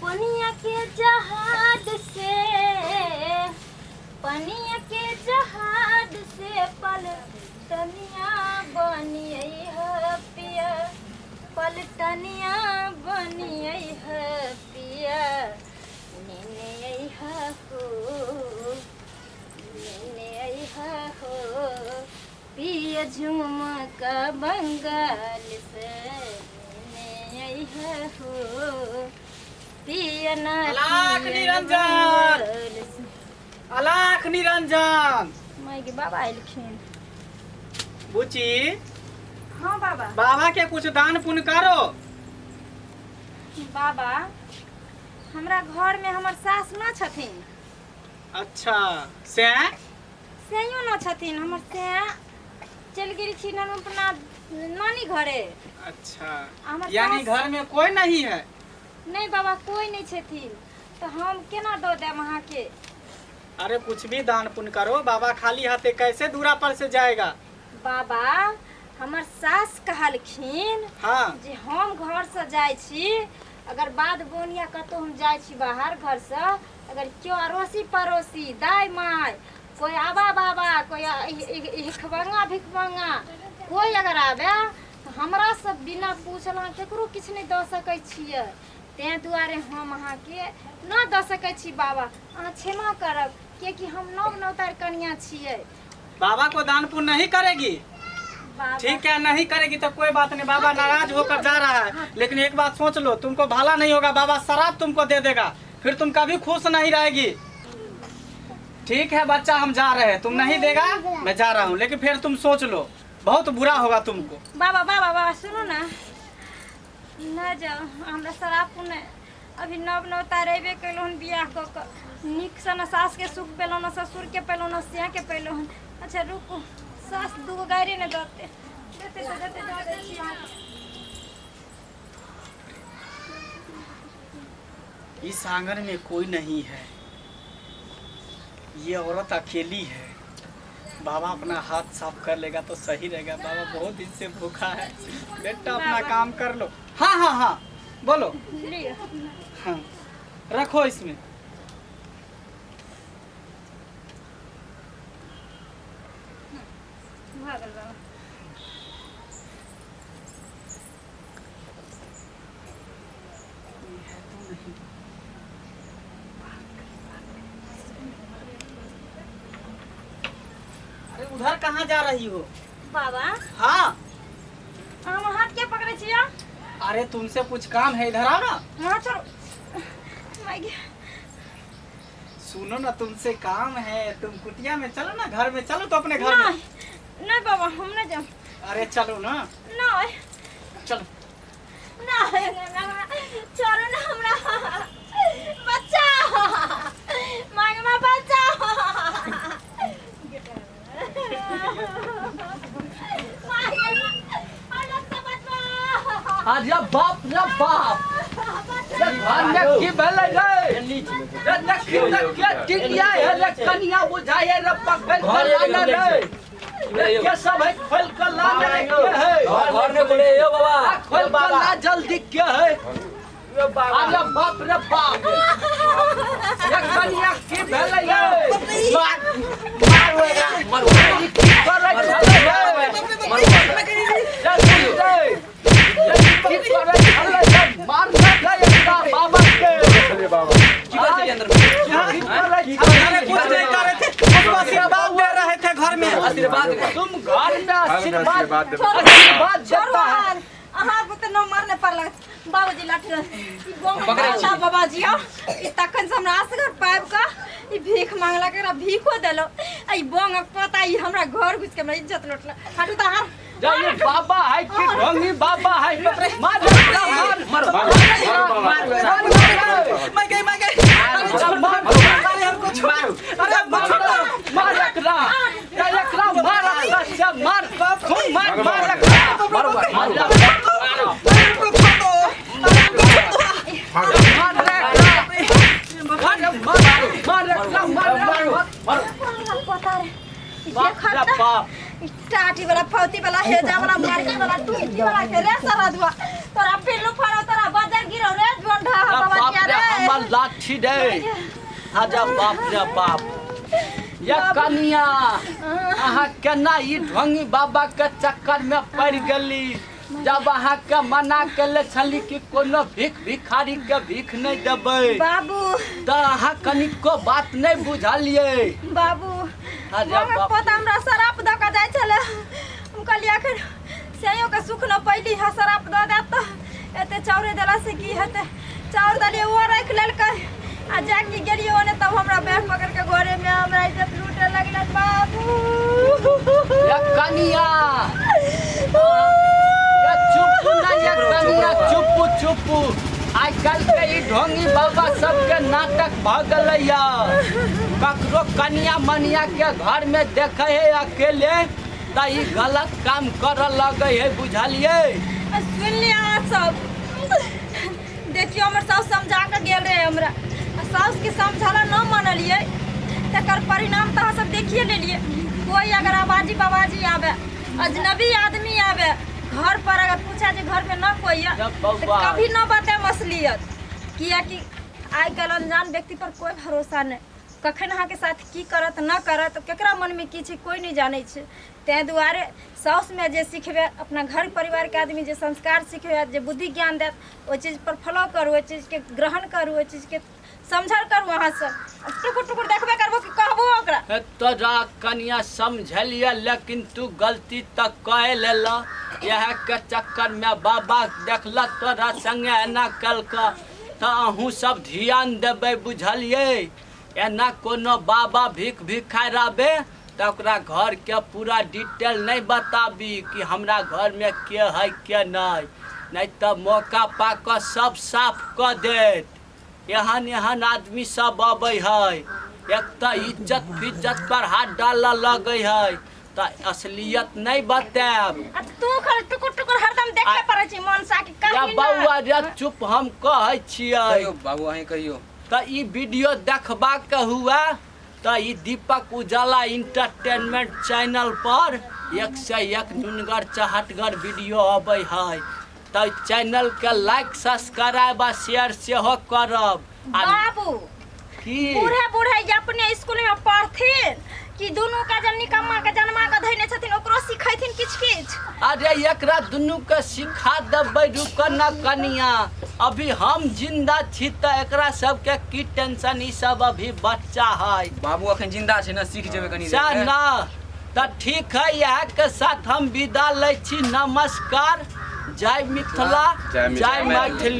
पनिया के जहाज से पनिया के जहाज से पलटनिया बनिए है पिया पलटनिया बनिए है पिया नेने है हो नेने है हो पिया झुमका बंगाल से नेने है हो पिया ना अलाख निरंजन अलाख निरंजन माई के बाबा आइलखिन। बुची हाँ बाबा। बाबा के कुछ दान पुण्य करो। बाबा हमरा घर में हमर सास न छथिन। अच्छा से सेयो न छथिन हमर से चल गेल छी अपना नानी घरे। अच्छा यानी घर में कोई नहीं है। नहीं बाबा कोई नहीं छथिन तो हम केना दो देम अहाँ के। अरे कुछ भी दान पुण्य करो बाबा खाली हाथे कैसे दूरा पर से जाएगा। बाबा हमर सास कहलखिन हाँ जे हम घर से जाय छी अगर बाद बोनिया कतो हम जाय छी बाहर घर से अगर क्यों अड़ोसी पड़ोसी दाई माय कोई आबा बाबा कोई हिखबंगा भिखबंगा कोई अगर आवे तो हमरा सब बिना पूछला केकरो किछ नहीं द सकै छियै। ते दुआरे हम अहाँ के न द सकै छी बाबा अहाँ क्षमा करब कियाकि हम नव नवतार कन्या छियै। बाबा को दान पुण्य नहीं करेगी। ठीक है नहीं करेगी तो कोई बात नहीं बाबा नाराज होकर जा रहा है लेकिन एक बात सोच लो तुमको भला नहीं होगा बाबा शराब तुमको दे देगा फिर तुम कभी खुश नहीं रहेगी। ठीक है बच्चा हम जा रहे हैं तुम नहीं देगा मैं जा रहा हूँ लेकिन फिर तुम सोच लो बहुत बुरा होगा तुमको। बाबा बाबा बाबा सुनो ना न जाओ हमरा शराब पुण्य अभी नव नवता रेबे कैलो हन बियाह क क निक से न सास के सुख पेलो न ससुर के पेलो न सिया के पेलो हन। अच्छा रुको सास दूगो गाड़ी ने देते देते तो देते जा दे छी अहाँ। इस आंगन में कोई नहीं है ये औरत अकेली है। बाबा अपना हाथ साफ कर लेगा तो सही रहेगा। बाबा बहुत दिन से भूखा है बेटा अपना काम कर लो। हाँ हाँ हाँ बोलो। हाँ रखो इसमें। अरे उधर कहाँ जा रही हो बाबा? हाँ हम हाथ क्या पकड़े छिया? अरे तुमसे कुछ काम है इधर आओ ना। हाँ चलो। सुनो ना तुमसे काम है तुम कुटिया में चलो ना घर में चलो तो अपने घर में। नहीं बाबा हम नहीं जाओ। अरे चलो ना। नहीं चलो चलो ना हमरा बच्चा मांगमा बच्चा अरे बाप रे बाप रे की भेलै रे नखी नखी टिकिया है रे कनिया बुझाए रे पकड़ कर लाना रे के सब है खोल कर लाना है घर में बोले यो बाबा खोल कर ला जल्दी के है यो बाबा। अरे बाप रे बाप ये कनिया की भेलै रे मार की करे बाबा के बाबा की बात है अंदर आशीर्वाद दे रहे थे घर में। आशीर्वाद तुम घर में आशीर्वाद देता है। अहाँ को तो न मारने पर लग बाबूजी लाठी पकड़ा बाबाजी ई तखन से हमरा असगर पाइब का ई भीख मांगला के भीखो देलो ई बोंग पता ई हमरा घर घुस के हमरा इज्जत लुटला हटू त हां जाइए बाबा है कि ढोंगी बाबा है मार मार मैं गई अरे हमको छोड़ो। अरे मार रखला मार खून मार मार टाटी वाला फौती वाला हेजा वाला मार्केट वाला टूटी वाला के रे सारा दुआ तोरा पिल्लू फड़ो तोरा बजर गिरो रे झोंडा बाबा क्या रे लाठी रे आजा बाप रे बाप ये कनिया अहाँ केना ई ढोंगी बाबा के चक्कर में पड़ गेली जब अहाँ के मना केले छली कि कोनो भिखारी के भीख नहीं देबै बाबू तो अहाँ कनिको बात नहीं बुझलिए बाबू अरे हमर बाप पोता हमरा शराब दऽ के जाइ छले हम कहलिए एखन सेयो के सुख न पैली है शराब दऽ देत तऽ एते चाउरे देला से की हेतै चाउर दलिए वो राख लेलकै आ जाके गेलिए ओने तब हमरा बैग पकड़ के घरे में हमरा इज्जत लूटे लगलै बाबू ये कनिया ये चुप ना ये कनिया चुप आज कल के ई ढोंगी बाबा सबके नाटक भ गलैया ककरो कनिया मनिया के घर में देखे है अकेले त ई गलत काम कर लगे है बुझलिए सुन लिया अहाँ सब देखियो हमर साउस समझा के गेल रहे हमरा साउस के समझाला न मानलिए तकर परिणाम तो अहाँ सब देखिए लेलिए कोई अगर आबाजी बाबाजी आवे अजनबी आदमी आवे घर पर अगर पूछा जे घर में न कोई है तो कभी न बताए मसलियत किया कि आइ काल्हि अनजान व्यक्ति पर कोई भरोसा नहीं कखन अहाँ के साथ की करत न करत केकरा मन में की छै कोई नहीं जाने छै तै दुआरे साउस में जे सिखबे अपना घर परिवार के आदमी जे संस्कार सिखबे जे बुद्धि ज्ञान देत ओ चीज पर फॉलो करू ओ चीज के ग्रहण करू ओ चीज के समझल करू अहाँ सब टुकुर टुकुर देखबे करबो कि कहबो ओकरा तोरा कनिया समझलिए लेकिन तू गलती तक कह लेला यह के चक्कर में बाबा देखला तोरा संगे एना कलका त अहूँ सब ध्यान देबै बुझलिए एना कोनो बाबा भिखारी आबे त ओकरा घर के पूरा डिटेल नहीं बताबी कि हमरा घर में के है के नहीं तो मौका पाकर सब साफ क देत एहन एहन आदमी सब अबै है एक तो इज्जत फिज्जत पर हाथ डाल लगे है तो असलियत नहीं बताब तू खल टुकुर टुकुर हरदम देखे पड़ै छै मनसा के या कहीं बउआ रे चुप हम कहै छियै बाबू अहीं कहियो तो ई वीडियो देखबा के हुआ तो ई दीपक उजाला इंटरटेनमेंट चैनल पर 101 नुनगर चहटगर वीडियो अबै है तो चैनल के लाइक सब्सक्राइब आ शेयर सेहो करब बाबू की बूढ़े बूढ़े अपने स्कूल में पढ़थिन कि दोनों का जन निकम्मा के जन्मा के धैने छथिन ओकरो सिखैथिन किछ किछ अरे एकरा दुनू के सिखा देबै रुक न कनिया अभी हम जिंदा छी त एकरा सब के की टेंशन ई सब अभी बच्चा है बाबू अखन जिंदा छै ना सीख जेबै कनी सा ना त ठीक है यह के साथ हम विदा लै छी नमस्कार जय मिथिला जय मैथिली।